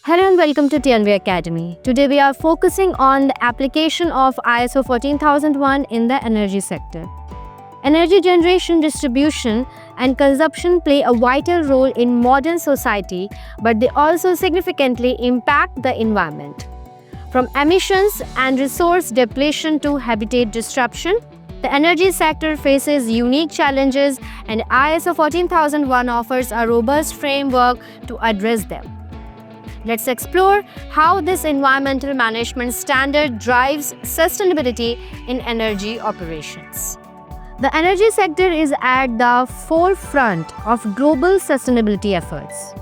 Hello and welcome to TNV Academy. Today we are focusing on the application of ISO 14001 in the energy sector. Energy generation, distribution and consumption play a vital role in modern society, but they also significantly impact the environment. From emissions and resource depletion to habitat disruption, the energy sector faces unique challenges, and ISO 14001 offers a robust framework to address them. Let's explore how this environmental management standard drives sustainability in energy operations. The energy sector is at the forefront of global sustainability efforts.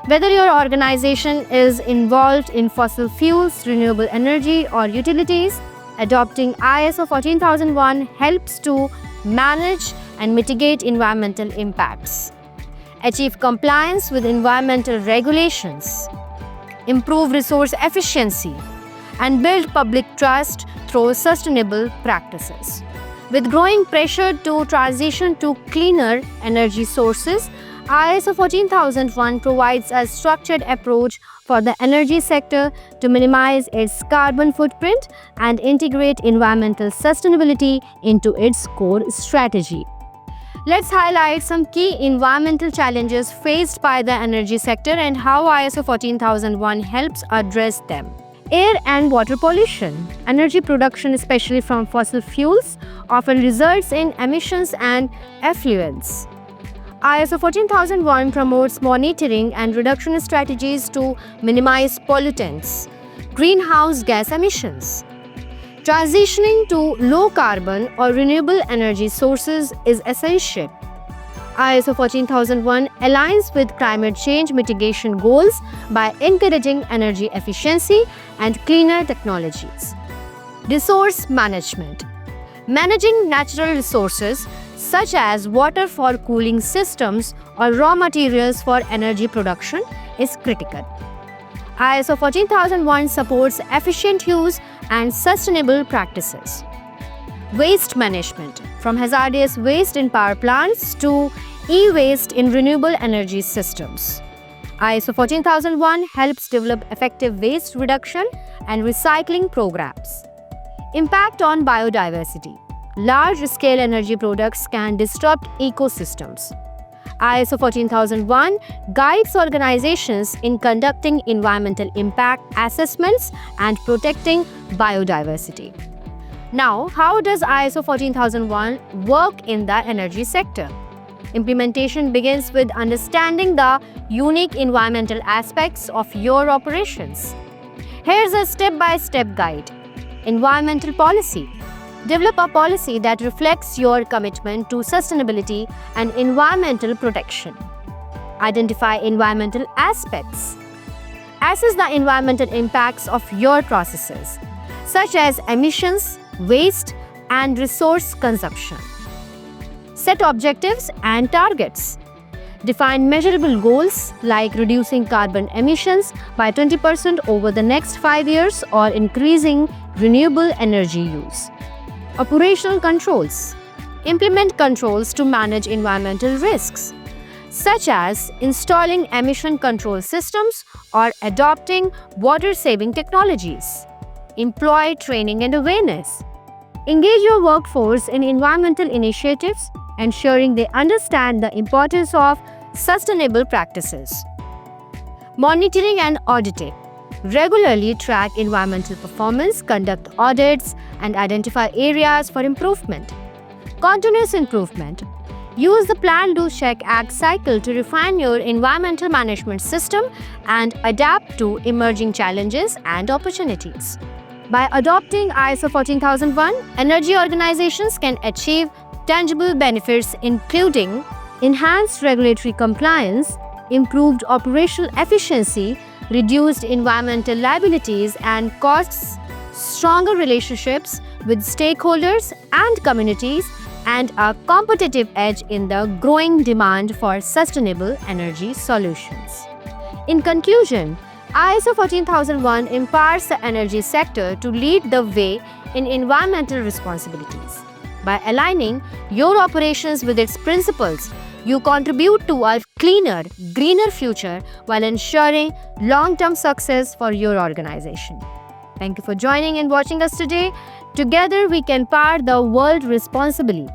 Whether your organization is involved in fossil fuels, renewable energy, or utilities, adopting ISO 14001 helps to manage and mitigate environmental impacts, achieve compliance with environmental regulations, improve resource efficiency, and build public trust through sustainable practices. With growing pressure to transition to cleaner energy sources, ISO 14001 provides a structured approach for the energy sector to minimize its carbon footprint and integrate environmental sustainability into its core strategy. Let's highlight some key environmental challenges faced by the energy sector and how ISO 14001 helps address them. Air and water pollution. Energy production, especially from fossil fuels, often results in emissions and effluents. ISO 14001 promotes monitoring and reduction strategies to minimize pollutants, greenhouse gas emissions. Transitioning to low-carbon or renewable energy sources is essential. ISO 14001 aligns with climate change mitigation goals by encouraging energy efficiency and cleaner technologies. Resource management. Managing natural resources such as water for cooling systems or raw materials for energy production is critical. ISO 14001 supports efficient use and sustainable practices. Waste management, from hazardous waste in power plants to e-waste in renewable energy systems. ISO 14001 helps develop effective waste reduction and recycling programs. Impact on biodiversity. Large-scale energy products can disrupt ecosystems. ISO 14001 guides organizations in conducting environmental impact assessments and protecting biodiversity. Now, how does ISO 14001 work in the energy sector? Implementation begins with understanding the unique environmental aspects of your operations. Here's a step-by-step guide. Environmental policy. Develop a policy that reflects your commitment to sustainability and environmental protection. Identify environmental aspects. Assess the environmental impacts of your processes, such as emissions, waste, and resource consumption. Set objectives and targets. Define measurable goals like reducing carbon emissions by 20% over the next 5 years or increasing renewable energy use. Operational controls. Implement controls to manage environmental risks, such as installing emission control systems or adopting water-saving technologies. Employ training and awareness. Engage your workforce in environmental initiatives, ensuring they understand the importance of sustainable practices. Monitoring and auditing. Regularly track environmental performance, conduct audits, and identify areas for improvement. Continuous improvement. Use the Plan, Do, Check, Act cycle to refine your environmental management system and adapt to emerging challenges and opportunities. By adopting ISO 14001, energy organizations can achieve tangible benefits including enhanced regulatory compliance, improved operational efficiency, reduced environmental liabilities and costs, stronger relationships with stakeholders and communities, and a competitive edge in the growing demand for sustainable energy solutions. In conclusion, ISO 14001 empowers the energy sector to lead the way in environmental responsibilities. By aligning your operations with its principles, you contribute to a cleaner, greener future while ensuring long-term success for your organization. Thank you for joining and watching us today. Together, we can power the world responsibly.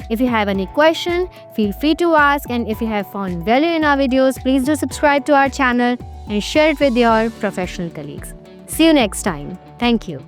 If you have any question, feel free to ask, and if you have found value in our videos, please do subscribe to our channel and share it with your professional colleagues. See you next time. Thank you.